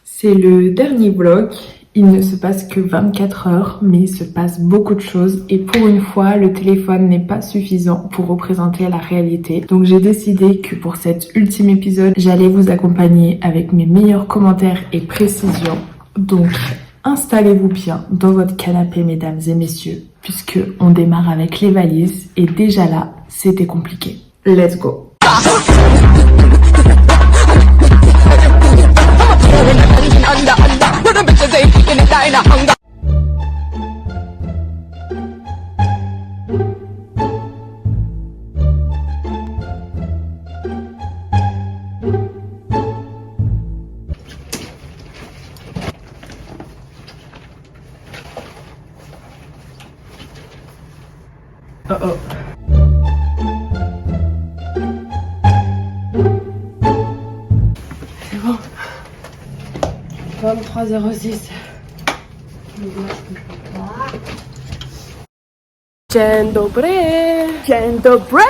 C'est le dernier vlog. Il ne se passe que 24 heures, mais il se passe beaucoup de choses. Et pour une fois, le téléphone n'est pas suffisant pour représenter la réalité. Donc j'ai décidé que pour cet ultime épisode, j'allais vous accompagner avec mes meilleurs commentaires et précisions. Donc installez-vous bien dans votre canapé, mesdames et messieurs, puisque on démarre avec les valises. Et déjà là, c'était compliqué. Let's go! Oh oh. C'est bon. 23h06. Dzień dobry. Dzień dobry.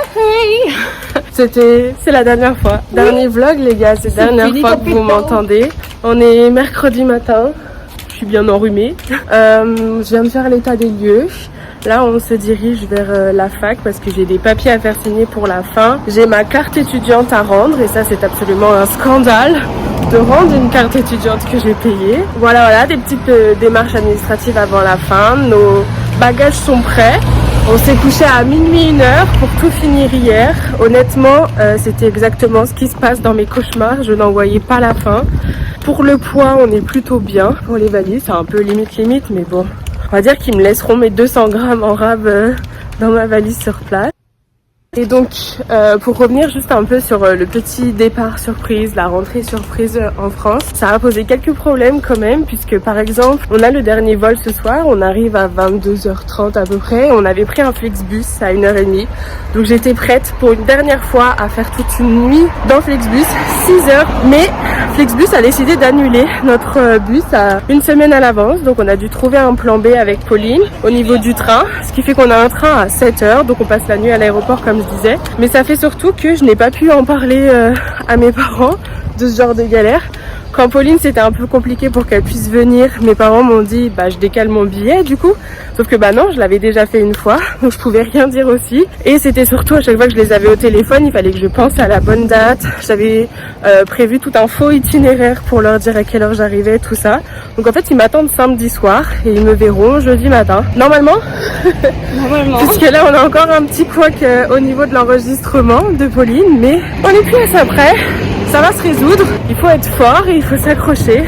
C'est la dernière fois. Oui. Dernier vlog les gars, c'est la dernière fois que vous m'entendez. On est mercredi matin. Je suis bien enrhumée. Je viens de faire l'état des lieux. Là, on se dirige vers la fac parce que j'ai des papiers à faire signer pour la fin. J'ai ma carte étudiante à rendre et ça, c'est absolument un scandale de rendre une carte étudiante que j'ai payée. Voilà, des petites démarches administratives avant la fin. Nos bagages sont prêts. On s'est couché à minuit 1h pour tout finir hier. Honnêtement, c'était exactement ce qui se passe dans mes cauchemars. Je n'en voyais pas la fin. Pour le poids, on est plutôt bien. Pour les valises, c'est un peu limite, mais bon. On va dire qu'ils me laisseront mes 200 grammes en rab dans ma valise sur place. Et donc, pour revenir juste un peu sur le petit départ surprise, la rentrée surprise en France, ça a posé quelques problèmes quand même, puisque par exemple, on a le dernier vol ce soir, on arrive à 22h30 à peu près, on avait pris un Flixbus à 1h30, donc j'étais prête pour une dernière fois à faire toute une nuit dans Flixbus, 6h, mais Flixbus a décidé d'annuler notre bus à une semaine à l'avance, donc on a dû trouver un plan B avec Pauline au niveau du train, ce qui fait qu'on a un train à 7h, donc on passe la nuit à l'aéroport comme je disais, mais ça fait surtout que je n'ai pas pu en parler à mes parents de ce genre de galère. Quand Pauline, c'était un peu compliqué pour qu'elle puisse venir, mes parents m'ont dit je décale mon billet du coup, sauf que non, je l'avais déjà fait une fois, donc je pouvais rien dire aussi, et c'était surtout à chaque fois que je les avais au téléphone, il fallait que je pense à la bonne date. J'avais prévu tout un faux itinéraire pour leur dire à quelle heure j'arrivais, tout ça. Donc en fait ils m'attendent samedi soir et ils me verront jeudi matin, normalement. Puisque là on a encore un petit couac au niveau de l'enregistrement de Pauline, mais on est plus à ça près. Ça va se résoudre, il faut être fort et il faut s'accrocher.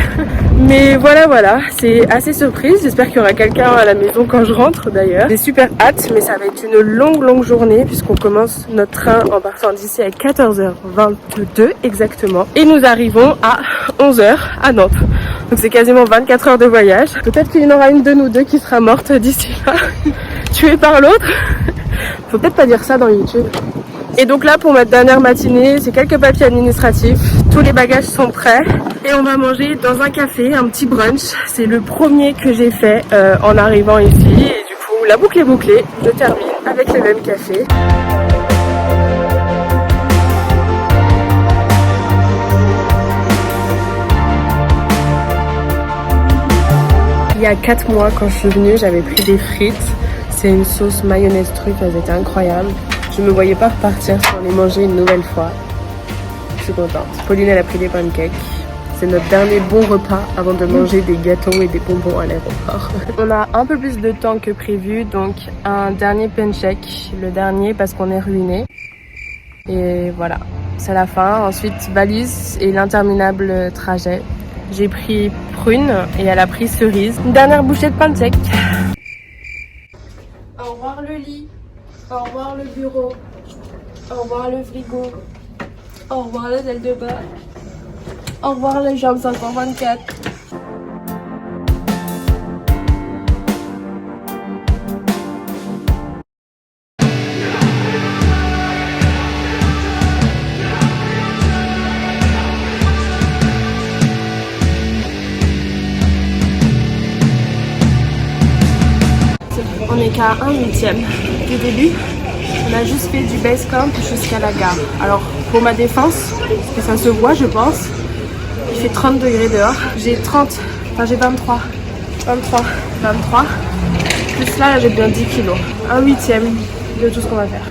Mais voilà, c'est assez surprise. J'espère qu'il y aura quelqu'un à la maison quand je rentre d'ailleurs. J'ai super hâte, mais ça va être une longue journée puisqu'on commence notre train en partant d'ici à 14h22 exactement. Et nous arrivons à 11h à Nantes. Donc c'est quasiment 24 heures de voyage. Peut-être qu'il y en aura une de nous deux qui sera morte d'ici là, tuée par l'autre. Faut peut-être pas dire ça dans YouTube. Et donc là pour ma dernière matinée, c'est quelques papiers administratifs, tous les bagages sont prêts et on va manger dans un café, un petit brunch. C'est le premier que j'ai fait en arrivant ici et du coup la boucle est bouclée, je termine avec le même café. Il y a 4 mois quand je suis venue, j'avais pris des frites, c'est une sauce mayonnaise truffe, elles étaient incroyables. Je me voyais pas repartir sans les manger une nouvelle fois. Je suis contente. Pauline, elle a pris des pancakes. C'est notre dernier bon repas avant de manger des gâteaux et des bonbons à l'aéroport. On a un peu plus de temps que prévu, donc un dernier pancake, le dernier parce qu'on est ruiné. Et voilà, c'est la fin. Ensuite, valise et l'interminable trajet. J'ai pris prune et elle a pris cerise. Une dernière bouchée de pancake. Au revoir le lit. Au revoir le bureau, au revoir le frigo, au revoir la salle de bain, au revoir les jambes 524. On est qu'à 1/8 du début. On a juste fait du base camp jusqu'à la gare. Alors pour ma défense, parce que ça se voit je pense, Il fait 30 degrés dehors. J'ai 23. Plus là, j'ai bien 10 kilos. 1/8 de tout ce qu'on va faire.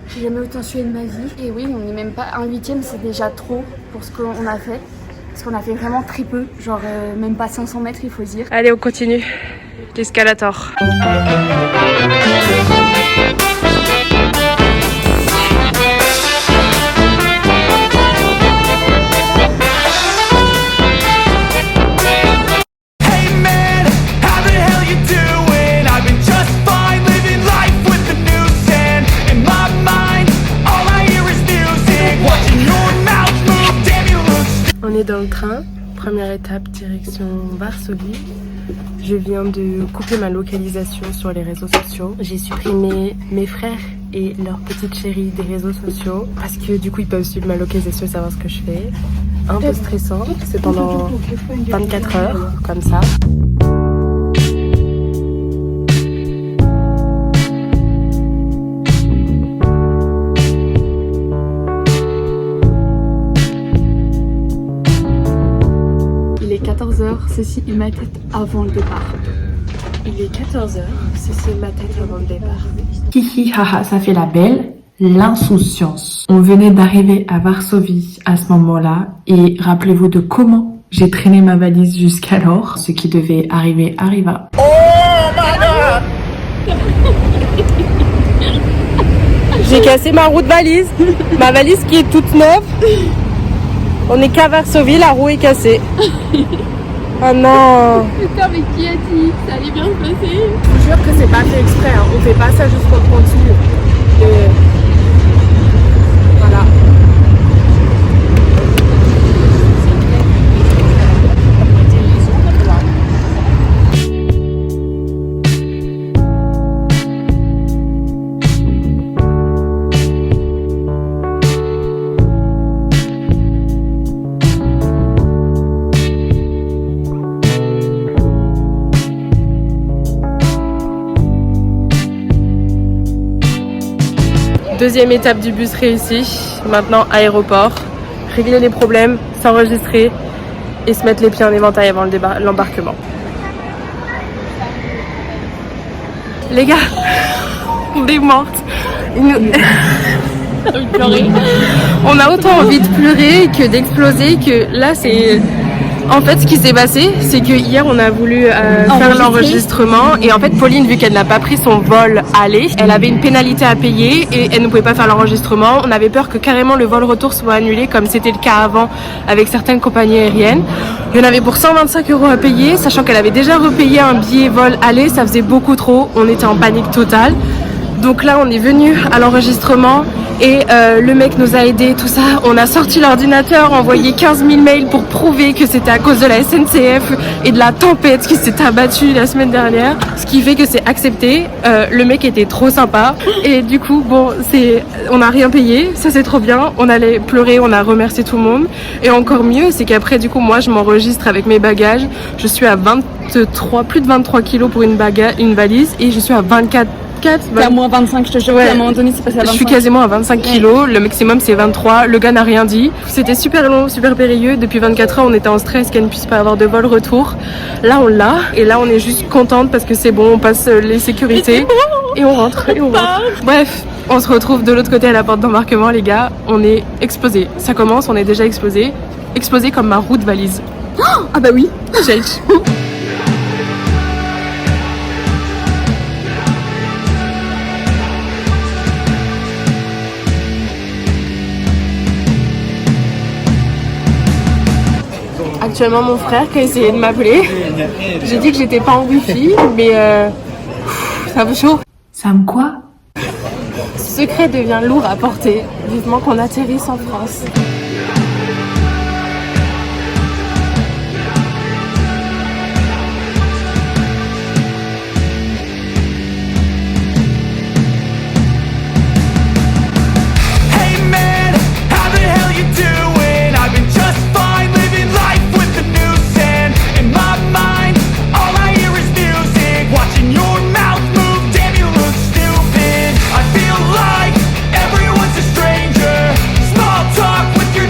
J'ai jamais autant sué de ma vie. Et oui, on n'est même pas 1/8, c'est déjà trop pour ce qu'on a fait. Parce qu'on a fait vraiment très peu, genre même pas 500 mètres, il faut dire. Allez, on continue. L'escalator. On est dans le train, première étape direction Varsovie. Je viens de couper ma localisation sur les réseaux sociaux. J'ai supprimé mes frères et leur petite chérie des réseaux sociaux parce que du coup ils peuvent suivre ma localisation et savoir ce que je fais. Un peu stressant, c'est pendant 24 heures comme ça. Il est 14h, ceci est ma tête avant le départ. Il est 14h, ceci est ma tête avant le départ. Hihi haha, ça fait la belle. L'insouciance. On venait d'arriver à Varsovie à ce moment-là et rappelez-vous de comment j'ai traîné ma valise jusqu'alors. Ce qui devait arriver arriva. Oh my god! J'ai cassé ma roue de valise. Ma valise qui est toute neuve. On est qu'à Varsovie, la roue est cassée. Oh non! Putain, mais qui a dit? Ça allait bien se passer? Je vous jure que c'est pas fait exprès, hein. On fait pas ça juste pour continuer. Et voilà. Deuxième étape du bus réussie, maintenant aéroport, régler les problèmes, s'enregistrer et se mettre les pieds en éventail avant l'embarquement. Les gars, on est mortes. On a autant envie de pleurer que d'exploser que là c'est... En fait, ce qui s'est passé, c'est que hier on a voulu faire l'enregistrement et en fait Pauline, vu qu'elle n'a pas pris son vol aller, elle avait une pénalité à payer et elle ne pouvait pas faire l'enregistrement. On avait peur que carrément le vol retour soit annulé comme c'était le cas avant avec certaines compagnies aériennes. Il y en avait pour 125 € à payer, sachant qu'elle avait déjà repayé un billet vol aller, ça faisait beaucoup trop, on était en panique totale. Donc là on est venu à l'enregistrement et le mec nous a aidés, tout ça. On a sorti l'ordinateur, envoyé 15 000 mails pour prouver que c'était à cause de la SNCF et de la tempête qui s'est abattue la semaine dernière. Ce qui fait que c'est accepté. Le mec était trop sympa et du coup bon, on n'a rien payé, ça c'est trop bien. On allait pleurer, on a remercié tout le monde. Et encore mieux, c'est qu'après du coup moi je m'enregistre avec mes bagages. Je suis à plus de 23 kilos pour une valise et je suis à 24. T'es à moins 25, je te jure, ouais. À un moment donné, c'est passé à 25. Je suis quasiment à 25 kilos, le maximum c'est 23, le gars n'a rien dit. C'était super long, super périlleux, depuis 24 heures on était en stress qu'elle ne puisse pas avoir de vol retour. Là on l'a, et là on est juste contente parce que c'est bon, on passe les sécurités et on rentre. Bref, on se retrouve de l'autre côté à la porte d'embarquement les gars, on est explosés. Ça commence, on est déjà explosés. Explosés comme ma roue de valise. Ah bah oui. Actuellement mon frère qui a essayé de m'appeler. J'ai dit que j'étais pas en wifi, mais c'est un peu chaud. Sam quoi? Ce secret devient lourd à porter. Vivement qu'on atterrisse en France. With your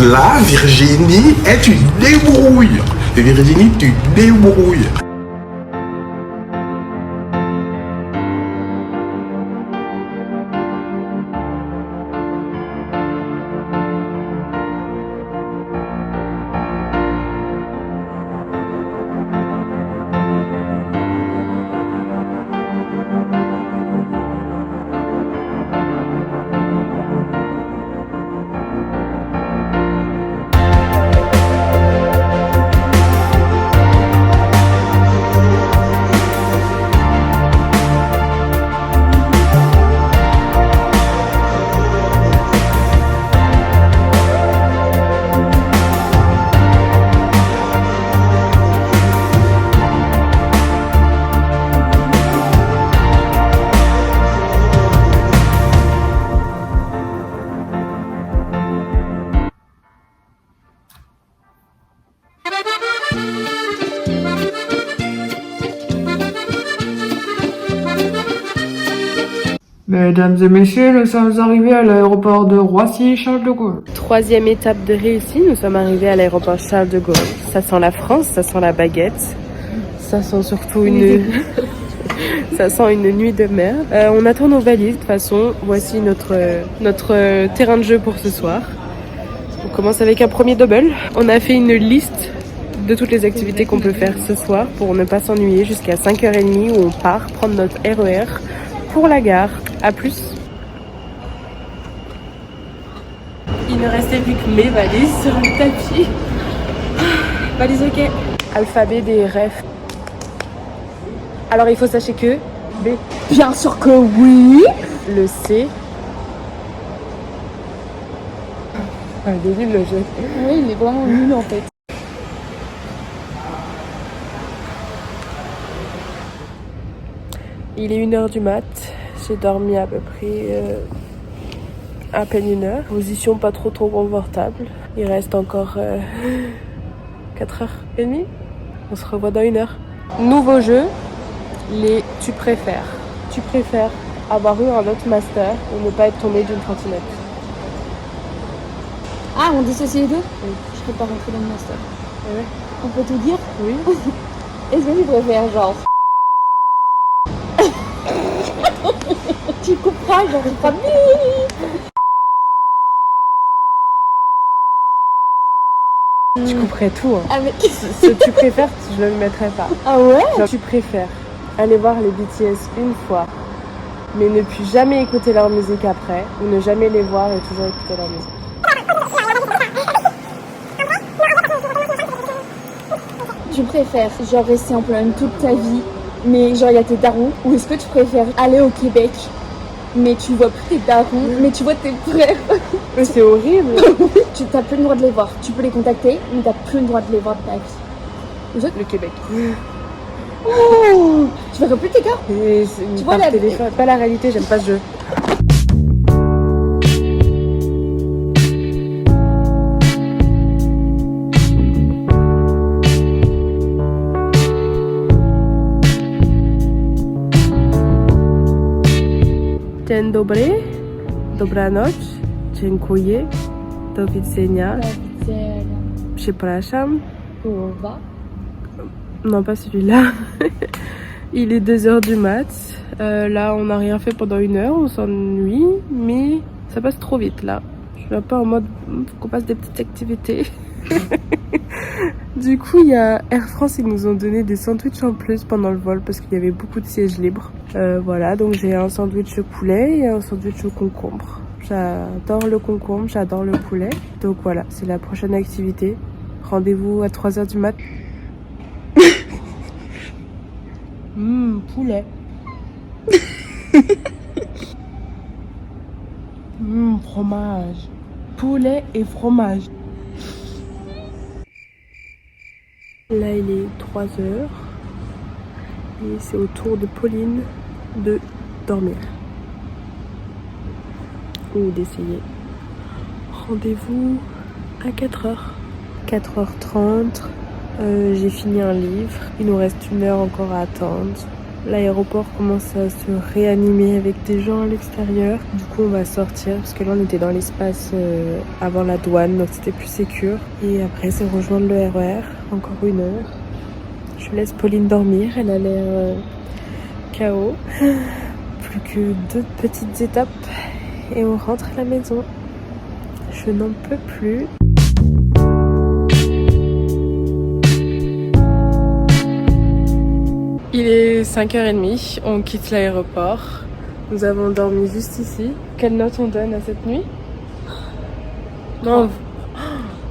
là, Virginie est une débrouille. Virginie, tu débrouilles. Mesdames et messieurs, nous sommes arrivés à l'aéroport de Roissy-Charles de Gaulle. Troisième étape de réussi, nous sommes arrivés à l'aéroport Charles de Gaulle. Ça sent la France, ça sent la baguette, ça sent surtout ça sent une nuit de mer. On attend nos valises, de toute façon, voici notre terrain de jeu pour ce soir. On commence avec un premier double. On a fait une liste de toutes les activités qu'on peut faire ce soir pour ne pas s'ennuyer jusqu'à 5h30 où on part prendre notre RER pour la gare. A plus. Il ne restait plus que mes valises sur le tapis. Valise ok. Alphabet des refs. Alors il faut sachez que B. Bien sûr que oui. Le C. Ah, il est nul le jeu. Oui, il est vraiment nul en fait. Il est 1h du mat. J'ai dormi à peu près à peine 1 heure. Position pas trop confortable. Il reste encore 4h30. On se revoit dans 1 heure. Nouveau jeu, les tu préfères. Tu préfères avoir eu un autre master ou ne pas être tombé d'une trottinette? Ah, on dissocie les deux? Oui. Je serais pas rentrée dans le master. Ouais. On peut tout dire? Oui. Est-ce que tu préfères genre tu couperas, genre tu feras Tu couperais tout. Hein. Ah mais... Ce tu préfères, je ne le mettrais pas. Ah ouais? Genre, tu préfères aller voir les BTS une fois, mais ne plus jamais écouter leur musique après, ou ne jamais les voir et toujours écouter leur musique. Tu préfères genre rester en plein toute ta vie, mais genre il y a tes darons, ou est-ce que tu préfères aller au Québec, mais tu vois plus tes darons, mais tu vois tes frères? Mais c'est horrible. Tu n'as plus le droit de les voir. Tu peux les contacter, mais tu n'as plus le droit de les voir de ta vie. Le Québec. Oh, tu verras plus tes gars. Et tu vois la téléphone. Pas la réalité, j'aime pas ce jeu. Dzień dobry, dobranoc, dziękuję, do widzenia, przepraszam. Non, pas celui-là. Il est 2h du mat. Là, on n'a rien fait pendant 1 heure, on s'ennuie, mais ça passe trop vite là. Je suis un peu en mode, faut qu'on fasse des petites activités. Du coup, il y a Air France, ils nous ont donné des sandwichs en plus pendant le vol parce qu'il y avait beaucoup de sièges libres. Voilà, donc j'ai un sandwich au poulet et un sandwich au concombre. J'adore le concombre, j'adore le poulet. Donc voilà, c'est la prochaine activité. Rendez-vous à 3h du mat. Poulet. Fromage. Poulet et fromage. Là, il est 3h. Et c'est au tour de Pauline de dormir. Ou d'essayer. Rendez-vous à 4h. 4h30. J'ai fini un livre. Il nous reste 1 heure encore à attendre. L'aéroport commence à se réanimer avec des gens à l'extérieur. Du coup, on va sortir parce que là, on était dans l'espace avant la douane, donc c'était plus sécure. Et après, c'est rejoindre le RER, encore 1 heure. Je laisse Pauline dormir, elle a l'air KO. Plus que 2 petites étapes et on rentre à la maison. Je n'en peux plus. Il est 5h30, on quitte l'aéroport. Nous avons dormi juste ici. Quelle note on donne à cette nuit? Non,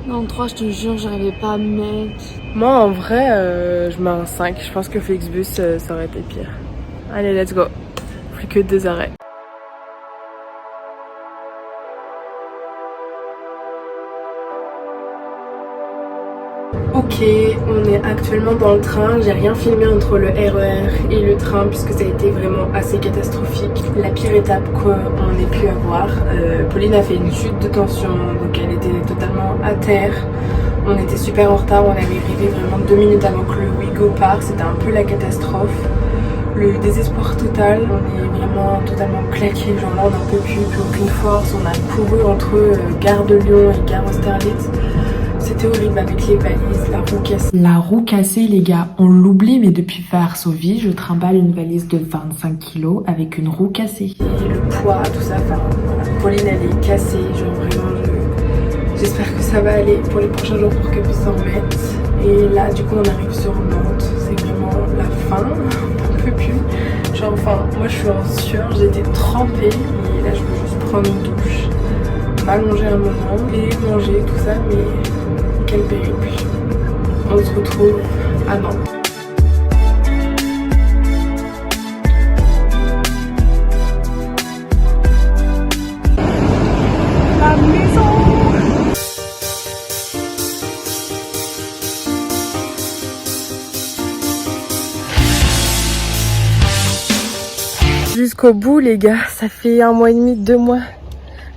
Non, 3, je te jure, j'arrivais pas à mettre. moi en vrai, je mets un 5. Je pense que Flixbus, ça aurait été pire. Allez, let's go. Plus que 2 arrêts. Ok, on est actuellement dans le train. J'ai rien filmé entre le RER et le train puisque ça a été vraiment assez catastrophique. La pire étape qu'on ait pu avoir. Pauline a fait une chute de tension, donc elle était totalement à terre. On était super en retard, on avait arrivé vraiment 2 minutes avant que le Ouigo parte. C'était un peu la catastrophe. Le désespoir total, on est vraiment totalement claqué, genre là on n'en peut plus aucune force. On a couru entre gare de Lyon et gare Austerlitz. C'était horrible avec les valises, la roue cassée. La roue cassée, les gars, on l'oublie, mais depuis Varsovie, je trimballe une valise de 25 kilos avec une roue cassée. Et le poids, tout ça, enfin, voilà. Pauline elle est cassée, genre vraiment, j'espère que ça va aller pour les prochains jours pour qu'elle puisse s'en remettre. Et là, du coup, on arrive sur Nantes, c'est vraiment la fin, on n'en peut plus. Genre, enfin, moi je suis en sueur, j'étais trempée, et là je veux juste prendre une douche, m'allonger un moment et manger, tout ça, mais quel périple. On se retrouve à Nantes. La maison. Jusqu'au bout les gars, ça fait 1 mois et demi, 2 mois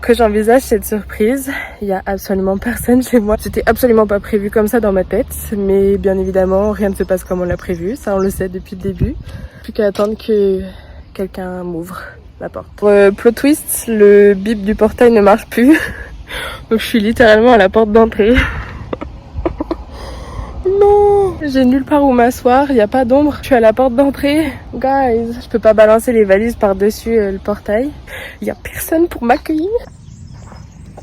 que j'envisage cette surprise. Il y a absolument personne chez moi. C'était absolument pas prévu comme ça dans ma tête, mais bien évidemment rien ne se passe comme on l'a prévu, ça on le sait depuis le début. Plus qu'à attendre que quelqu'un m'ouvre la porte. Plot twist, le bip du portail ne marche plus, donc je suis littéralement à la porte d'entrée. Non, j'ai nulle part où m'asseoir, il n'y a pas d'ombre, je suis à la porte d'entrée. Guys, je peux pas balancer les valises par-dessus le portail. Il n'y a personne pour m'accueillir.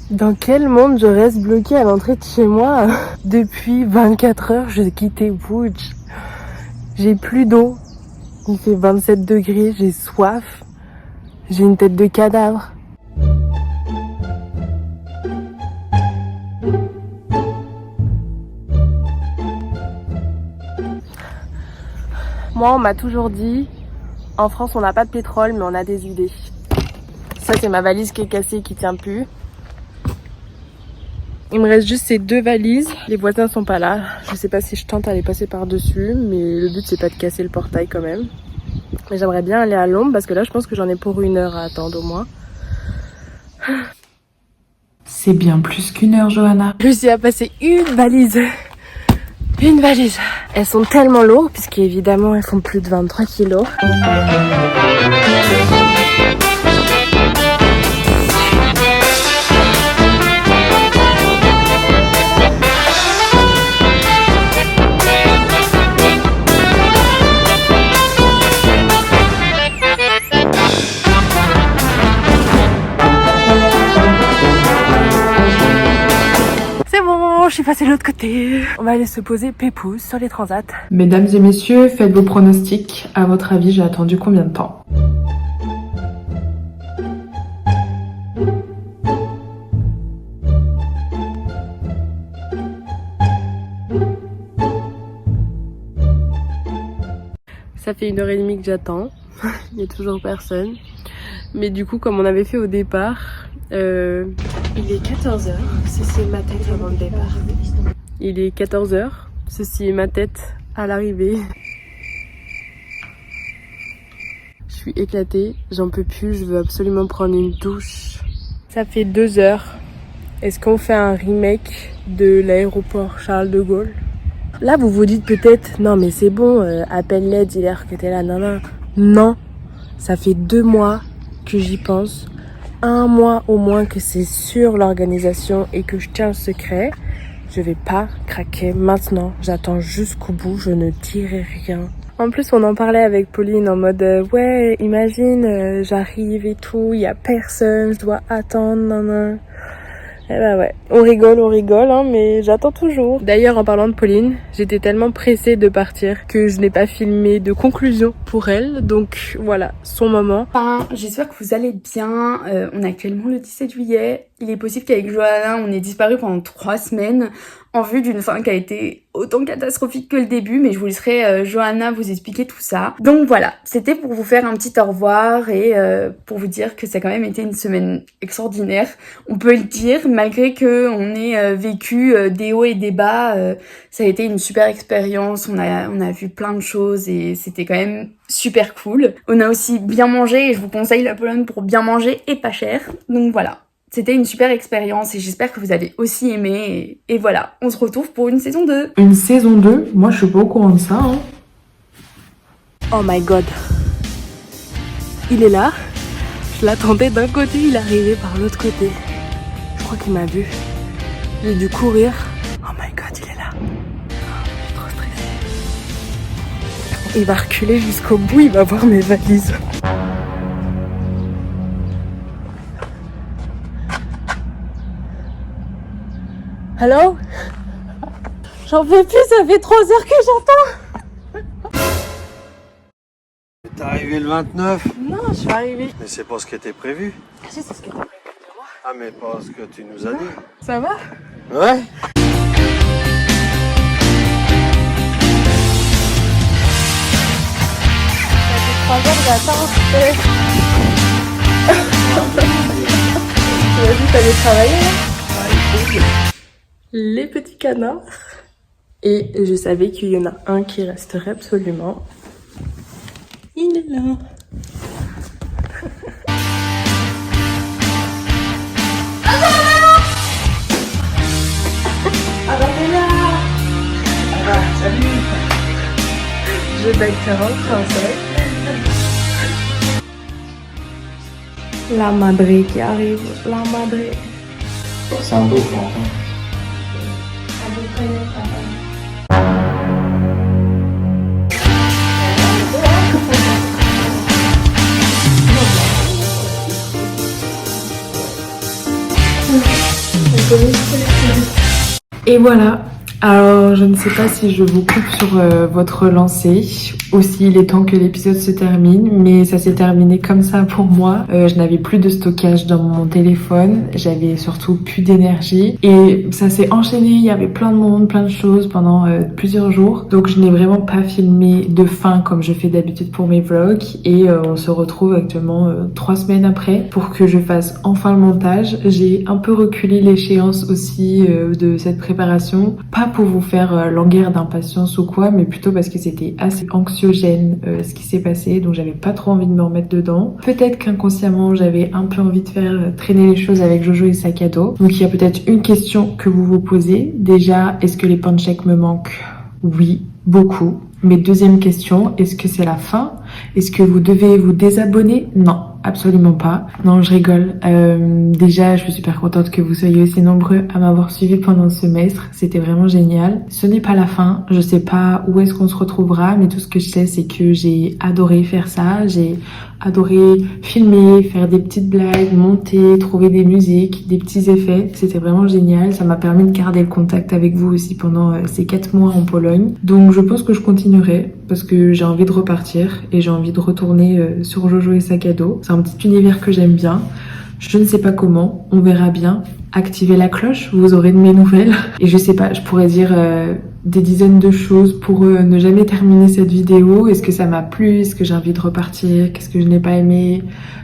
Dans quel monde je reste bloquée à l'entrée de chez moi? Depuis 24 heures, j'ai quitté Łódź. J'ai plus d'eau. Il fait 27 degrés, j'ai soif. J'ai une tête de cadavre. Moi, on m'a toujours dit, en France, on n'a pas de pétrole, mais on a des idées. Ça, c'est ma valise qui est cassée, qui tient plus. Il me reste juste ces 2 valises. Les voisins sont pas là. Je sais pas si je tente à les passer par-dessus, mais le but, c'est pas de casser le portail quand même. Mais j'aimerais bien aller à l'ombre, parce que là, je pense que j'en ai pour 1 heure à attendre au moins. C'est bien plus qu'1 heure, Johanna. Je réussi à passer une valise. Une valise. Elles sont tellement lourdes, puisqu'évidemment, elles font plus de 23 kilos. Je suis passée de l'autre côté. On va aller se poser pépouze sur les transats. Mesdames et messieurs, faites vos pronostics. À votre avis, j'ai attendu combien de temps? Ça fait 1h30 que j'attends. Il n'y a toujours personne. Mais du coup, comme on avait fait au départ, il est 14h. Ceci est ma tête avant le départ. Il est 14h. Ceci est ma tête à l'arrivée. Je suis éclatée. J'en peux plus. Je veux absolument prendre une douche. Ça fait 2 heures. Est-ce qu'on fait un remake de l'aéroport Charles de Gaulle? Là, vous vous dites peut-être, non mais c'est bon, appelle l'aide, il a recruté là, non. Non, ça fait 2 mois que j'y pense. 1 mois au moins que c'est sur l'organisation et que je tiens le secret. Je vais pas craquer maintenant. J'attends jusqu'au bout, je ne dirai rien. En plus, on en parlait avec Pauline en mode ouais, imagine, j'arrive et tout, il y a personne, je dois attendre, nan. Eh ben ouais, on rigole, hein, mais j'attends toujours. D'ailleurs, en parlant de Pauline, j'étais tellement pressée de partir que je n'ai pas filmé de conclusion pour elle. Donc voilà, son moment. Enfin, j'espère que vous allez bien. On est actuellement le 17 juillet. Il est possible qu'avec Johanna, on ait disparu pendant 3 semaines en vue d'une fin qui a été autant catastrophique que le début, mais je vous laisserai Johanna vous expliquer tout ça. Donc voilà, c'était pour vous faire un petit au revoir et pour vous dire que ça a quand même été une semaine extraordinaire. On peut le dire, malgré que on ait vécu des hauts et des bas, ça a été une super expérience. On a vu plein de choses et c'était quand même super cool. On a aussi bien mangé et je vous conseille la Pologne pour bien manger et pas cher. Donc voilà. C'était une super expérience et j'espère que vous avez aussi aimé. Et voilà, on se retrouve pour une saison 2. Une saison 2? Moi, je suis pas au courant de ça. Hein. Oh my god. Il est là. Je l'attendais d'un côté, il est arrivé par l'autre côté. Je crois qu'il m'a vu. J'ai dû courir. Oh my god, il est là. Oh, je suis trop stressée. Il va reculer jusqu'au bout, il va voir mes valises. Allô? J'en peux plus, ça fait 3 heures que j'attends. T'es arrivé le 29? Non, je suis arrivée. Mais c'est pas ce qui était prévu. Ah si, c'est ce que t'as prévu de moi. Ah, mais pas ce que tu nous as dit. Ça va? Ouais? Ça fait 3 heures que j'attends. Tu m'as dit que t'allais travailler là? Les petits canards. Et je savais qu'il y en a un qui resterait absolument. Il est là. Ah bah t'es là. Ah bah salut. Je d'acteur en français. La madré qui arrive. La madré. C'est un beau plan. Hein. Et voilà. Alors, je ne sais pas si je vous coupe sur votre lancée ou s'il est temps que l'épisode se termine, mais ça s'est terminé comme ça pour moi. Je n'avais plus de stockage dans mon téléphone, j'avais surtout plus d'énergie et ça s'est enchaîné, il y avait plein de monde, plein de choses pendant plusieurs jours. Donc je n'ai vraiment pas filmé de fin comme je fais d'habitude pour mes vlogs et on se retrouve actuellement 3 semaines après pour que je fasse enfin le montage. J'ai un peu reculé l'échéance aussi de cette préparation, pas pour vous faire languir d'impatience ou quoi, mais plutôt parce que c'était assez anxiogène ce qui s'est passé, donc j'avais pas trop envie de me remettre dedans. Peut-être qu'inconsciemment j'avais un peu envie de faire traîner les choses avec Jojo et sac à dos. Donc il y a peut-être une question que vous vous posez. Déjà, est-ce que les pancakes me manquent? Oui, beaucoup. Mais deuxième question, est-ce que c'est la fin? Est-ce que vous devez vous désabonner? Non, absolument pas. Non, je rigole. Déjà, je suis super contente que vous soyez aussi nombreux à m'avoir suivi pendant le semestre. C'était vraiment génial. Ce n'est pas la fin. Je sais pas où est-ce qu'on se retrouvera, mais tout ce que je sais, c'est que j'ai adoré faire ça. J'ai adoré filmer, faire des petites blagues, monter, trouver des musiques, des petits effets. C'était vraiment génial. Ça m'a permis de garder le contact avec vous aussi pendant ces 4 mois en Pologne. Donc, je pense que je continuerai parce que j'ai envie de repartir et j'ai envie de retourner sur Jojo et sac à dos. C'est un petit univers que j'aime bien. Je ne sais pas comment, on verra bien. Activez la cloche, vous aurez de mes nouvelles. Et je sais pas, je pourrais dire des dizaines de choses pour ne jamais terminer cette vidéo. Est-ce que ça m'a plu? Est-ce que j'ai envie de repartir? Qu'est-ce que je n'ai pas aimé?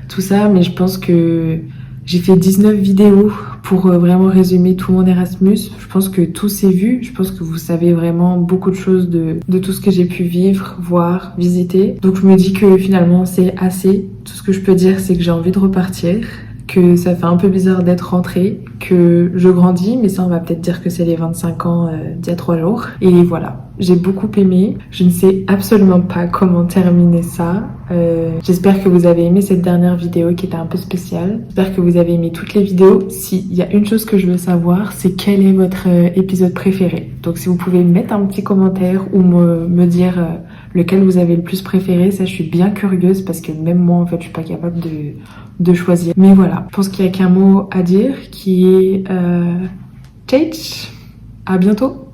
Tout ça, mais je pense que j'ai fait 19 vidéos pour vraiment résumer tout mon Erasmus. Je pense que tout s'est vu. Je pense que vous savez vraiment beaucoup de choses de tout ce que j'ai pu vivre, voir, visiter. Donc je me dis que finalement c'est assez. Tout ce que je peux dire, c'est que j'ai envie de repartir, que ça fait un peu bizarre d'être rentrée, que je grandis, mais ça on va peut-être dire que c'est les 25 ans d'il y a 3 jours. Et voilà. J'ai beaucoup aimé. Je ne sais absolument pas comment terminer ça. J'espère que vous avez aimé cette dernière vidéo qui était un peu spéciale. J'espère que vous avez aimé toutes les vidéos. S'il y a une chose que je veux savoir, c'est quel est votre épisode préféré. Donc si vous pouvez mettre un petit commentaire ou me dire lequel vous avez le plus préféré, ça je suis bien curieuse parce que même moi en fait je suis pas capable de choisir. Mais voilà, je pense qu'il y a qu'un mot à dire qui est Tchèch. À bientôt.